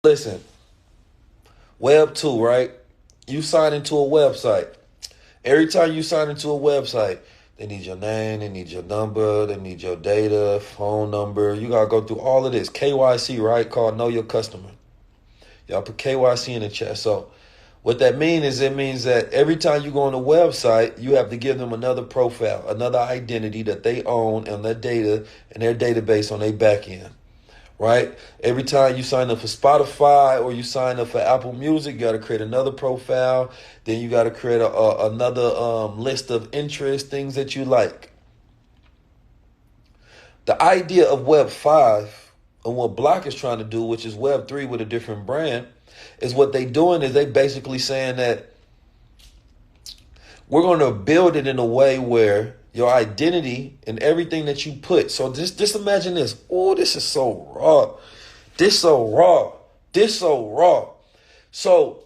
Listen, Web 2, right? You sign into a website. Every time you sign into a website, they need your name, they need your number, they need your data, phone number. You got to go through all of this. KYC, right? Called Know Your Customer. Y'all put KYC in the chat. So what that means is it means that every time you go on a website, you have to give them another profile, another identity that they own and their data and their database on their back end. Right? Every time you sign up for Spotify or you sign up for Apple Music, you got to create another profile. Then you got to create another list of interests, things that you like. The idea of Web 5 and what Block is trying to do, which is Web 3 with a different brand, is what they doing is they basically saying that we're going to build it in a way where your identity and everything that you put. So just imagine this. Oh, this is so raw. This so raw. This so raw. So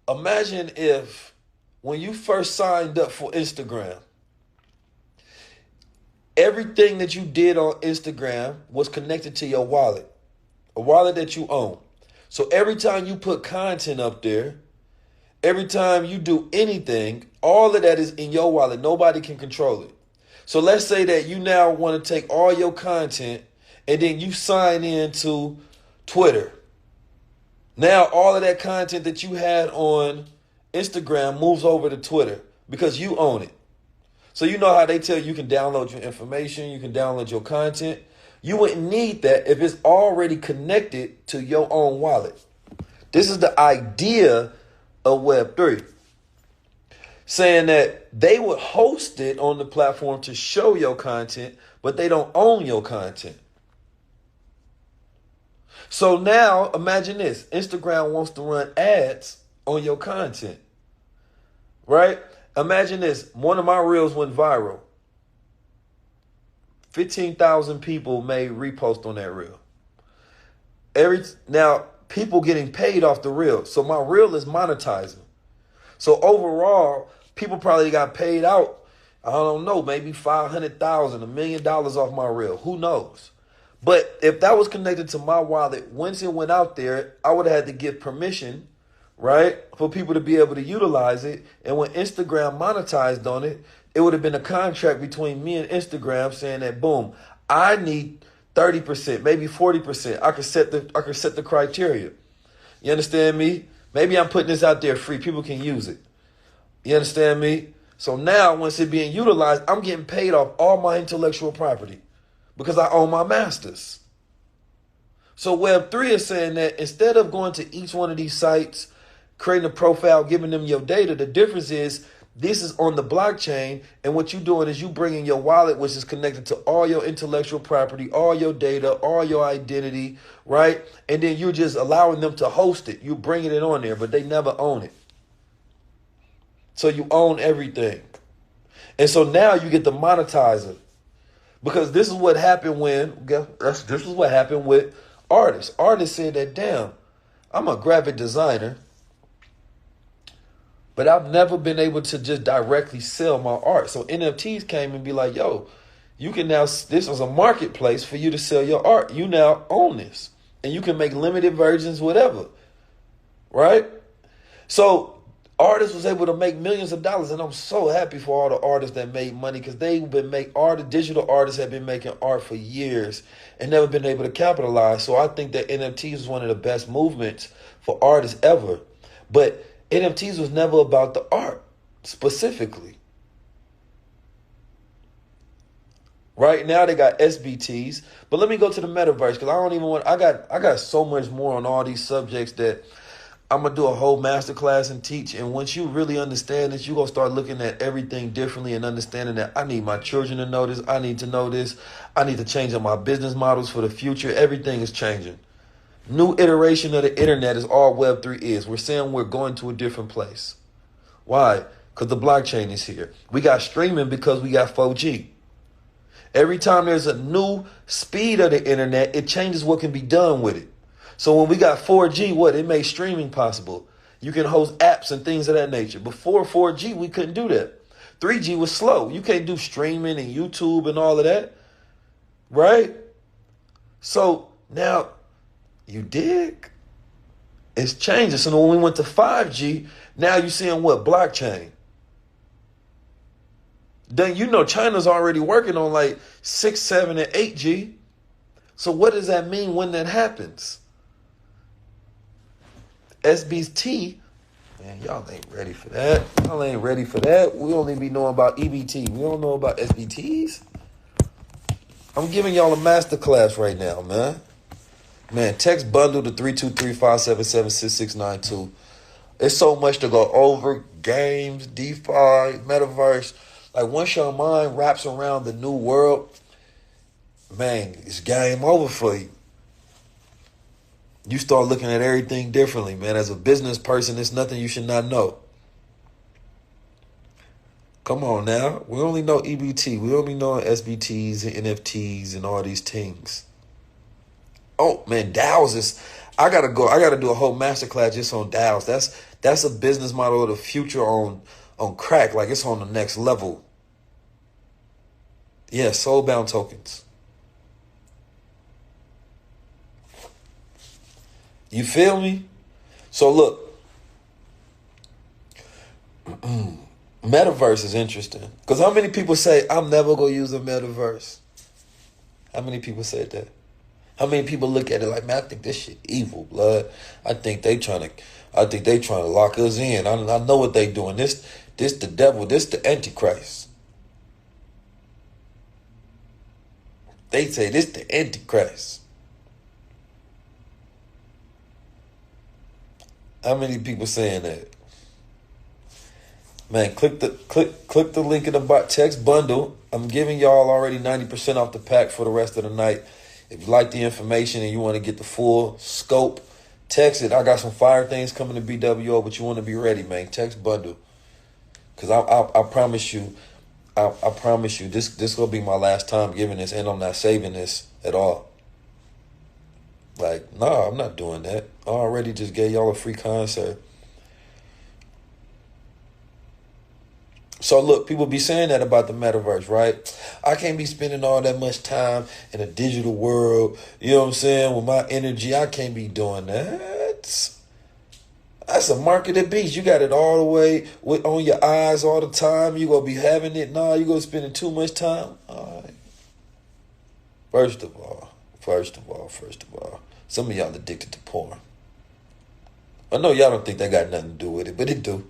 imagine if when you first signed up for Instagram, everything that you did on Instagram was connected to your wallet, a wallet that you own. So every time you put content up there, every time you do anything, all of that is in your wallet. Nobody can control it. So let's say that you now want to take all your content and then you sign in to Twitter. Now all of that content that you had on Instagram moves over to Twitter because you own it. So you know how they tell you can download your information, you can download your content. You wouldn't need that if it's already connected to your own wallet. This is the idea of Web3. Saying that they would host it on the platform to show your content, but they don't own your content. So now imagine this. Instagram wants to run ads on your content, right? Imagine this. One of my reels went viral. 15,000 people made repost on that reel. Now people getting paid off the reel. So my reel is monetizing. So overall, people probably got paid out, I don't know, maybe $500,000, $1 million off my reel. Who knows? But if that was connected to my wallet, once it went out there, I would have had to give permission, right, for people to be able to utilize it. And when Instagram monetized on it, it would have been a contract between me and Instagram saying that, boom, I need 30%, maybe 40%. I could set the criteria. You understand me? Maybe I'm putting this out there free. People can use it. You understand me? So now, once it's being utilized, I'm getting paid off all my intellectual property because I own my masters. So Web3 is saying that instead of going to each one of these sites, creating a profile, giving them your data, the difference is this is on the blockchain. And what you're doing is you bringing your wallet, which is connected to all your intellectual property, all your data, all your identity, right? And then you're just allowing them to host it. You're bringing it on there, but they never own it. So you own everything. And so now you get to monetize it. Because this is what happened this is what happened with artists. Artists said that, damn, I'm a graphic designer, but I've never been able to just directly sell my art. So NFTs came and be like, yo, you can now, this is a marketplace for you to sell your art. You now own this. And you can make limited versions, whatever. Right? So artists was able to make millions of dollars. And I'm so happy for all the artists that made money because all the digital artists have been making art for years and never been able to capitalize. So I think that NFTs is one of the best movements for artists ever. But NFTs was never about the art specifically. Right now they got SBTs, but let me go to the metaverse because I got so much more on all these subjects that I'm gonna do a whole masterclass and teach. And once you really understand this, you're gonna start looking at everything differently and understanding that I need my children to know this, I need to know this, I need to change up my business models for the future. Everything is changing. New iteration of the internet is all Web3 is. We're saying we're going to a different place. Why? Because the blockchain is here. We got streaming because we got 4G. Every time there's a new speed of the internet, it changes what can be done with it. So when we got 4G, it made streaming possible. You can host apps and things of that nature. Before 4G, we couldn't do that. 3G was slow. You can't do streaming and YouTube and all of that. Right? So now, you dig? It's changing. So when we went to 5G, now you're seeing what? Blockchain. Then you know China's already working on like 6, 7, and 8G. So what does that mean when that happens? SBT, man, y'all ain't ready for that. Y'all ain't ready for that. We only be knowing about EBT. We don't know about SBTs. I'm giving y'all a master class right now, man. Man, text bundle to 323-577-6692. It's so much to go over. Games, DeFi, metaverse. Like once your mind wraps around the new world, man, it's game over for you. You start looking at everything differently, man. As a business person, it's nothing you should not know. Come on now. We only know EBT. We only know SBTs and NFTs and all these things. Oh man, DAOs is. I gotta do a whole masterclass just on DAOs. That's a business model of the future on crack. Like it's on the next level. Yeah, soulbound tokens. You feel me? So look, metaverse is interesting. Because how many people say, I'm never going to use a metaverse? How many people said that? How many people look at it like, man, I think this shit evil, blood. I think they trying to lock us in. I know what they doing. This the devil. This the Antichrist. They say this the Antichrist. How many people saying that? Man, click the link in the text bundle. I'm giving y'all already 90% off the pack for the rest of the night. If you like the information and you want to get the full scope, text it. I got some fire things coming to BWO, but you want to be ready, man. Text bundle. Because I promise you, I promise you, this will be my last time giving this, and I'm not saving this at all. Like, no, I'm not doing that. I already just gave y'all a free concert. So look, people be saying that about the metaverse, right? I can't be spending all that much time in a digital world. You know what I'm saying? With my energy, I can't be doing that. That's a marketed beast. You got it all the way on your eyes all the time. You gonna be having it. Nah, you gonna spending too much time. All right. First of all, some of y'all addicted to porn. I know y'all don't think that got nothing to do with it, but it do.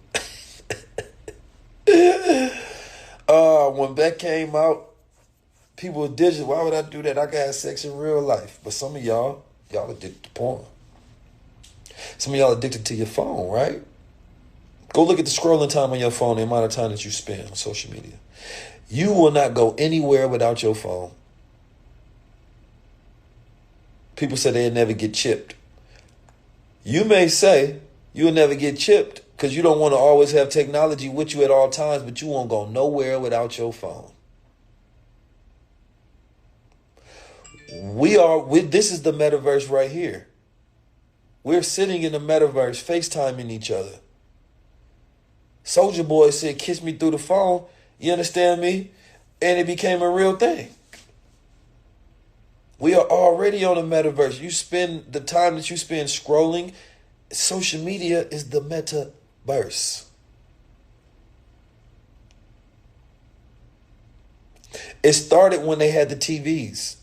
When Beck came out, people were digital. Why would I do that? I got sex in real life. But some of y'all addicted to porn. Some of y'all addicted to your phone, right? Go look at the scrolling time on your phone, the amount of time that you spend on social media. You will not go anywhere without your phone. People say they'll never get chipped. You may say you'll never get chipped because you don't want to always have technology with you at all times, but you won't go nowhere without your phone. This is the metaverse right here. We're sitting in the metaverse, FaceTiming each other. Soulja Boy said, kiss me through the phone. You understand me? And it became a real thing. We are already on the metaverse. You spend the time that you spend scrolling. Social media is the metaverse. It started when they had the TVs.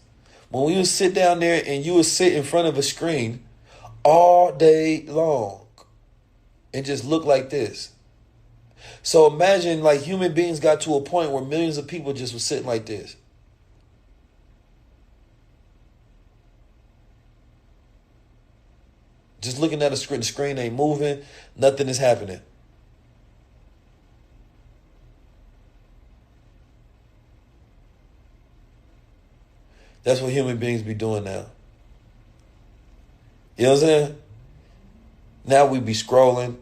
When we would sit down there and you would sit in front of a screen all day long and just look like this. So imagine like human beings got to a point where millions of people just were sitting like this. Just looking at a screen, the screen ain't moving, nothing is happening. That's what human beings be doing now. You know what I'm saying? Now we be scrolling,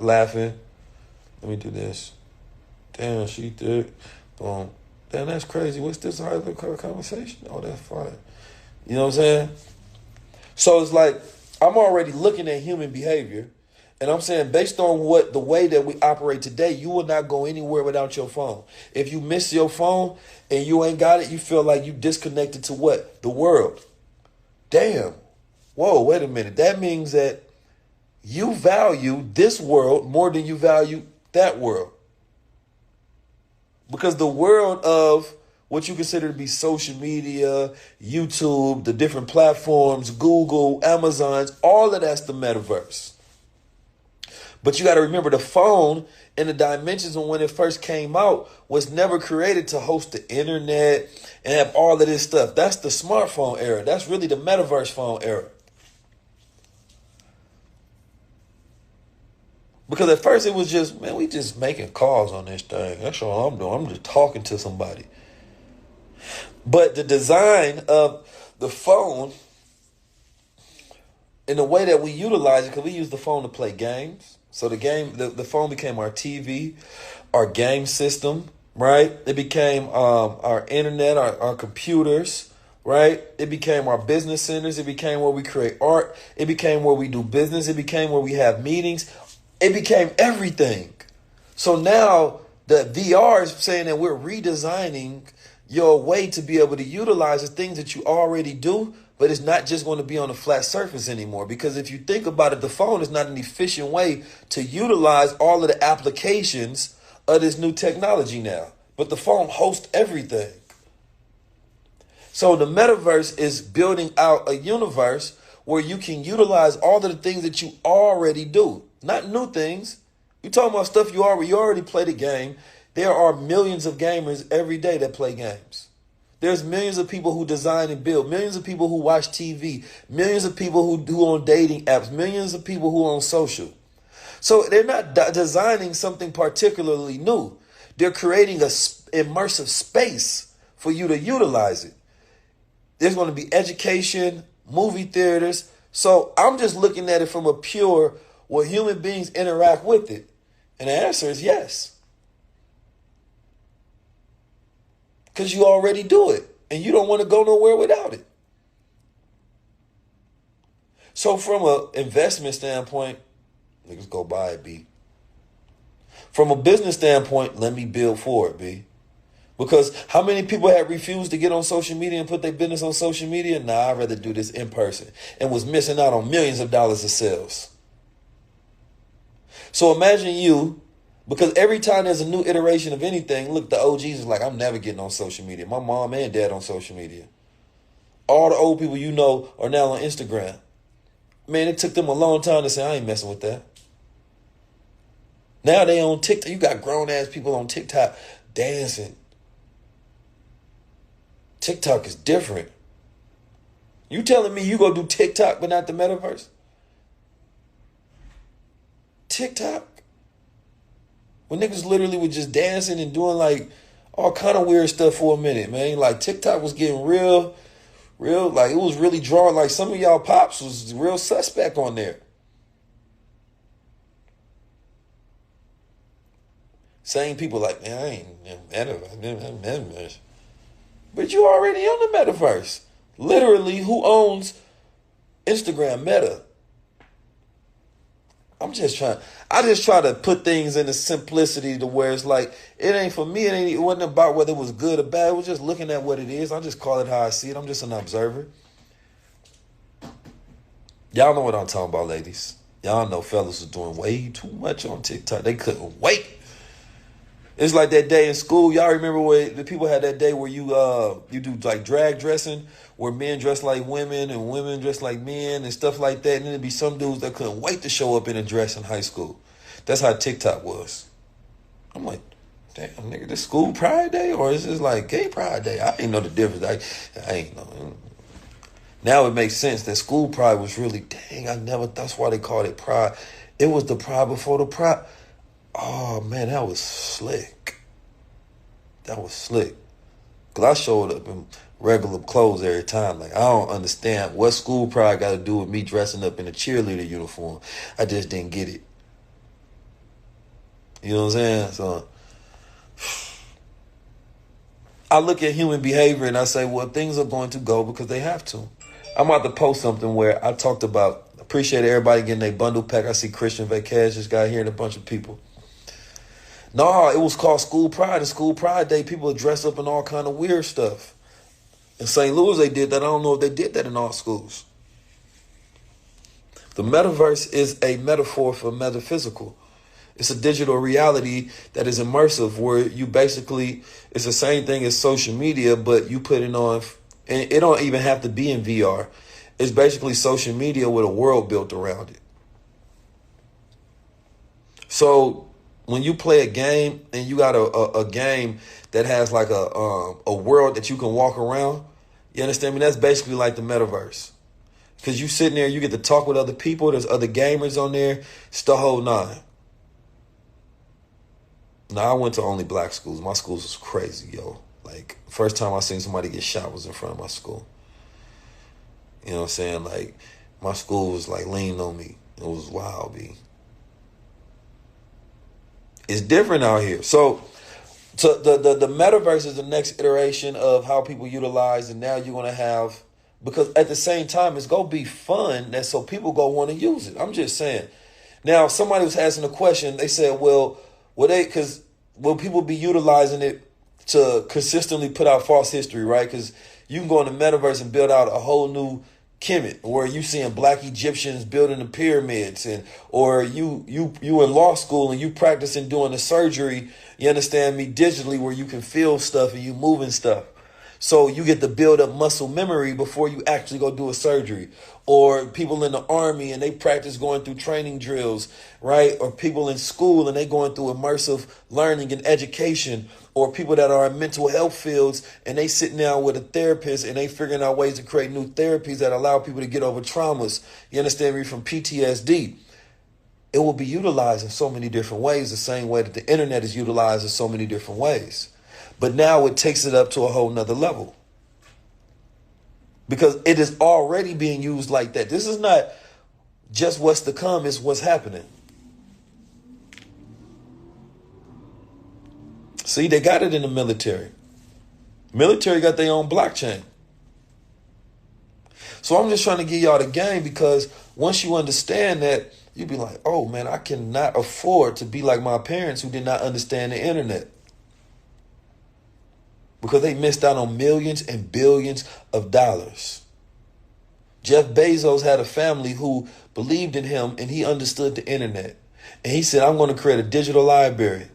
laughing. Let me do this. Damn, she did. Boom. Damn, that's crazy. What's this other conversation? Oh, that's fine. You know what I'm saying? So it's like, I'm already looking at human behavior, and I'm saying based on the way that we operate today, you will not go anywhere without your phone. If you miss your phone and you ain't got it, you feel like you disconnected to what? The world. Damn. Whoa, wait a minute. That means that you value this world more than you value that world. Because the world of what you consider to be social media, YouTube, the different platforms, Google, Amazon's, all of that's the metaverse. But you got to remember the phone and the dimensions of when it first came out was never created to host the internet and have all of this stuff. That's the smartphone era. That's really the metaverse phone era. Because at first it was just, man, we just making calls on this thing. That's all I'm doing. I'm just talking to somebody. But the design of the phone and the way that we utilize it, because we use the phone to play games. So the phone became our TV, our game system, right? It became our internet, our computers, right? It became our business centers. It became where we create art. It became where we do business. It became where we have meetings. It became everything. So now the VR is saying that we're redesigning your way to be able to utilize the things that you already do, but it's not just going to be on a flat surface anymore. Because if you think about it, the phone is not an efficient way to utilize all of the applications of this new technology now. But the phone hosts everything. So the metaverse is building out a universe where you can utilize all of the things that you already do. Not new things. You're talking about stuff you already play the game. There are millions of gamers every day that play games. There's millions of people who design and build, millions of people who watch TV, millions of people who on dating apps, millions of people who on social. So they're not designing something particularly new. They're creating a immersive space for you to utilize it. There's going to be education, movie theaters. So I'm just looking at it from a pure, will human beings interact with it? And the answer is yes. Because you already do it. And you don't want to go nowhere without it. So from an investment standpoint, niggas go buy it, B. From a business standpoint, let me build for it, B. Because how many people have refused to get on social media and put their business on social media? Nah, I'd rather do this in person. And was missing out on millions of dollars of sales. So imagine you, because every time there's a new iteration of anything, look, the OGs is like, I'm never getting on social media. My mom and dad on social media. All the old people you know are now on Instagram. Man, it took them a long time to say, I ain't messing with that. Now they on TikTok. You got grown-ass people on TikTok dancing. TikTok is different. You telling me you go do TikTok but not the metaverse? TikTok? When niggas literally was just dancing and doing like all kind of weird stuff for a minute, man. Like TikTok was getting real, like it was really drawing, like some of y'all pops was real suspect on there. Same people like, man, I ain't metaverse. But you already on the metaverse. Literally, who owns Instagram, Meta? I just try to put things in the simplicity to where it's like, it ain't for me, it wasn't about whether it was good or bad. It was just looking at what it is. I just call it how I see it. I'm just an observer. Y'all know what I'm talking about, ladies. Y'all know fellas was doing way too much on TikTok. They couldn't wait. It's like that day in school. Y'all remember where the people had that day where you do like drag dressing, where men dress like women and women dress like men and stuff like that. And then there'd be some dudes that couldn't wait to show up in a dress in high school. That's how TikTok was. I'm like, damn, nigga, this school pride day or is this like gay pride day? I ain't know the difference. I ain't know. Now it makes sense that school pride was really, that's why they called it pride. It was the pride before the pride. Oh, man, that was slick. That was slick. Because I showed up in regular clothes every time. Like, I don't understand what school pride got to do with me dressing up in a cheerleader uniform. I just didn't get it. You know what I'm saying? So, I look at human behavior and I say, well, things are going to go because they have to. I'm about to post something where I talked about, appreciate everybody getting their bundle pack. I see Christian Vacation just got here and a bunch of people. No, it was called School Pride. And School Pride Day, people would dress up in all kind of weird stuff. In St. Louis, they did that. I don't know if they did that in all schools. The metaverse is a metaphor for metaphysical. It's a digital reality that is immersive, where you basically, it's the same thing as social media, but you put it on, and it don't even have to be in VR. It's basically social media with a world built around it. So when you play a game and you got a game that has like a world that you can walk around, you understand me? That's basically like the metaverse. Because you sitting there, you get to talk with other people. There's other gamers on there. It's the whole nine. Now, I went to only black schools. My schools was crazy, yo. Like, first time I seen somebody get shot was in front of my school. You know what I'm saying? Like, my school was like leaning on me. It was wild, B. It's different out here. So the metaverse is the next iteration of how people utilize, and now you're gonna have, because at the same time it's gonna be fun, that so people gonna want to use it. I'm just saying. Now, somebody was asking a question. They said, well, will people be utilizing it to consistently put out false history, right? Because you can go in the metaverse and build out a whole new Kemet, where you seeing black Egyptians building the pyramids, and or you in law school and you practicing doing the surgery, you understand me, digitally, where you can feel stuff and you moving stuff. So you get to build up muscle memory before you actually go do a surgery. Or people in the army and they practice going through training drills, right? Or people in school and they going through immersive learning and education. Or people that are in mental health fields and they sitting down with a therapist and they figuring out ways to create new therapies that allow people to get over traumas. You understand me? From PTSD. It will be utilized in so many different ways, the same way that the internet is utilized in so many different ways. But now it takes it up to a whole nother level, because it is already being used like that. This is not just what's to come, it's what's happening. See, they got it in the military. Military got their own blockchain. So I'm just trying to give y'all the game, because once you understand that, you be like, oh man, I cannot afford to be like my parents who did not understand the internet, because they missed out on millions and billions of dollars. Jeff Bezos had a family who believed in him and he understood the internet. And he said, I'm going to create a digital library.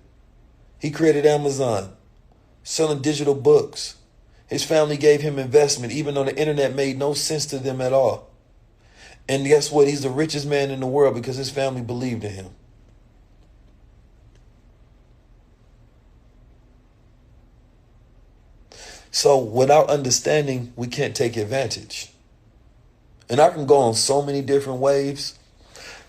He created Amazon, selling digital books. His family gave him investment, even though the internet made no sense to them at all. And guess what? He's the richest man in the world because his family believed in him. So without understanding, we can't take advantage. And I can go on so many different waves.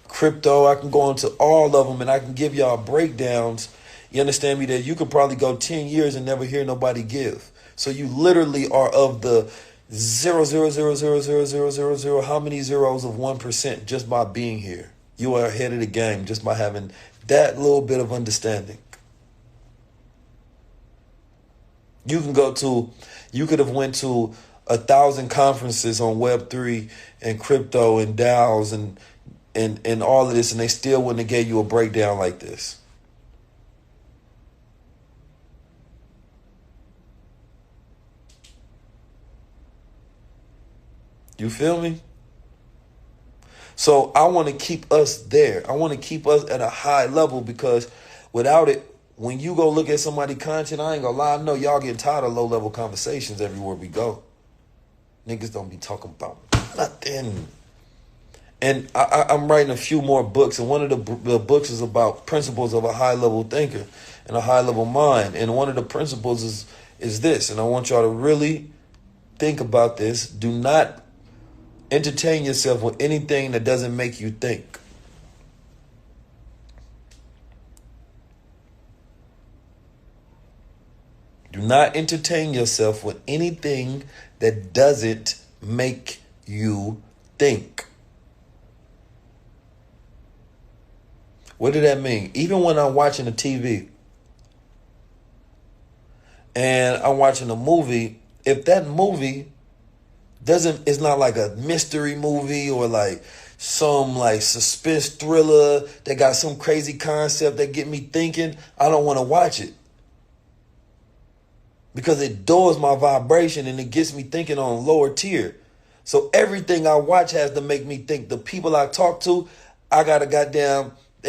Crypto, I can go into all of them and I can give y'all breakdowns. You understand me? That you could probably go 10 years and never hear nobody give. So you literally are of the 0.0000000, how many zeros of 1% just by being here. You are ahead of the game just by having that little bit of understanding. You could have went to 1,000 conferences on Web3 and crypto and DAOs and all of this, and they still wouldn't have gave you a breakdown like this. You feel me? So I want to keep us there. I want to keep us at a high level, because without it, when you go look at somebody's content, I ain't gonna lie, I know y'all getting tired of low-level conversations everywhere we go. Niggas don't be talking about nothing. And I'm writing a few more books, and one of the books is about principles of a high-level thinker and a high-level mind. And one of the principles is this, and I want y'all to really think about this. Do not entertain yourself with anything that doesn't make you think. Do not entertain yourself with anything that doesn't make you think. What did that mean? Even when I'm watching a TV and I'm watching a movie, if that movie it's not like a mystery movie or like some like suspense thriller that got some crazy concept that get me thinking, I don't want to watch it. Because it dulls my vibration and it gets me thinking on a lower tier. So everything I watch has to make me think. The people I talk to, they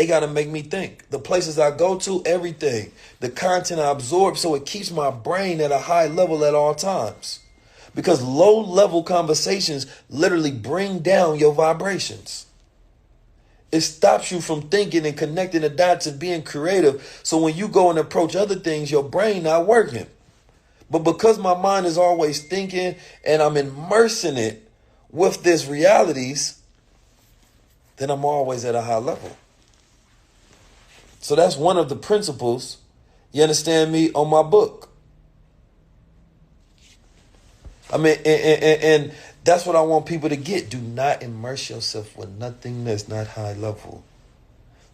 gotta make me think. The places I go to, everything. The content I absorb, so it keeps my brain at a high level at all times. Because low level conversations literally bring down your vibrations. It stops you from thinking and connecting the dots and being creative. So when you go and approach other things, your brain not working. But because my mind is always thinking and I'm immersing it with these realities, then I'm always at a high level. So that's one of the principles, you understand me, on my book. I mean, and that's what I want people to get. Do not immerse yourself with nothing that's not high level.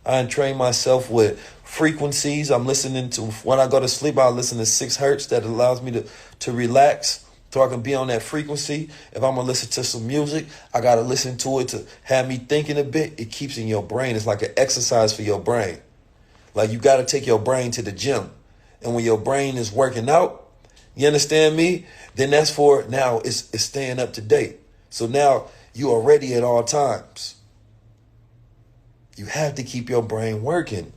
I train myself with frequencies. I'm listening to, when I go to sleep, I listen to 6 hertz. That allows me to relax so I can be on that frequency. If I'm going to listen to some music, I got to listen to it to have me thinking a bit. It keeps in your brain. It's like an exercise for your brain. Like you got to take your brain to the gym. And when your brain is working out, you understand me? Then that's for now it's staying up to date. So now you are ready at all times. You have to keep your brain working.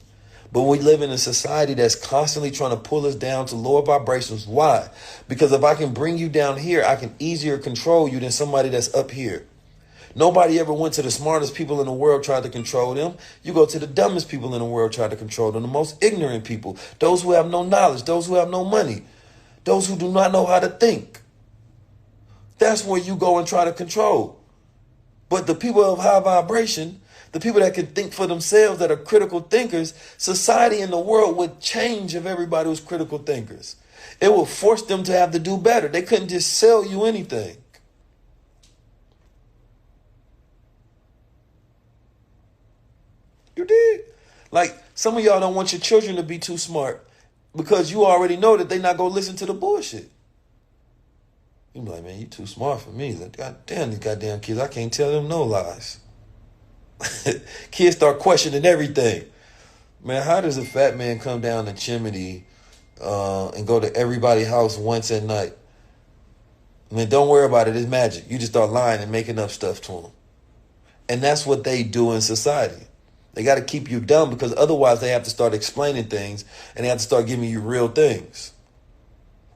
But we live in a society that's constantly trying to pull us down to lower vibrations. Why? Because if I can bring you down here, I can easier control you than somebody that's up here. Nobody ever went to the smartest people in the world, tried to control them. You go to the dumbest people in the world, try to control them. The most ignorant people, those who have no knowledge, those who have no money, those who do not know how to think. That's where you go and try to control. But the people of high vibration, the people that can think for themselves, that are critical thinkers, society and the world would change if everybody was critical thinkers. It would force them to have to do better. They couldn't just sell you anything. You did. Like, some of y'all don't want your children to be too smart because you already know that they're not going to listen to the bullshit. You be like, man, you too smart for me. Like, God damn, these goddamn kids, I can't tell them no lies. Kids start questioning everything. Man, how does a fat man come down the chimney and go to everybody's house once at night? I mean, don't worry about it. It's magic. You just start lying and making up stuff to them. And that's what they do in society. They got to keep you dumb because otherwise they have to start explaining things and they have to start giving you real things.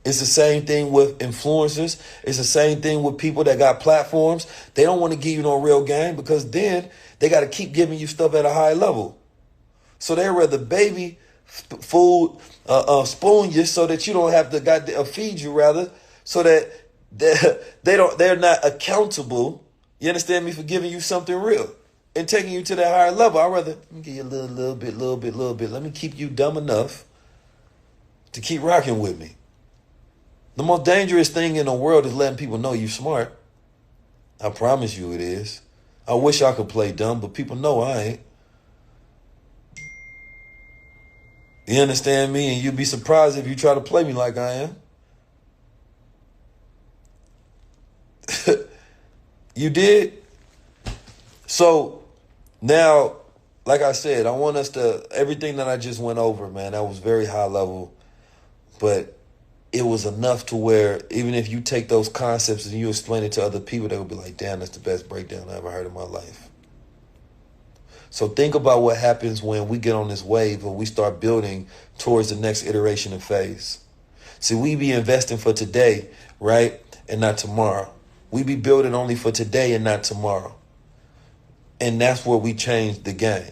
It's the same thing with influencers. It's the same thing with people that got platforms. They don't want to give you no real game because then they got to keep giving you stuff at a high level. So they rather baby food, spoon you so that you don't have to feed you rather, so that they're not accountable. You understand me, for giving you something real and taking you to that higher level. I'd rather let me give you a little bit. Let me keep you dumb enough to keep rocking with me. The most dangerous thing in the world is letting people know you're smart. I promise you it is. I wish I could play dumb, but people know I ain't. You understand me? And you'd be surprised if you try to play me like I am. You did? So now, like I said, I want us to, everything that I just went over, man, that was very high level, but it was enough to where even if you take those concepts and you explain it to other people, they will be like, damn, that's the best breakdown I ever heard in my life. So think about what happens when we get on this wave and we start building towards the next iteration and phase. See, we be investing for today, right? And not tomorrow. We be building only for today and not tomorrow. And that's where we change the game.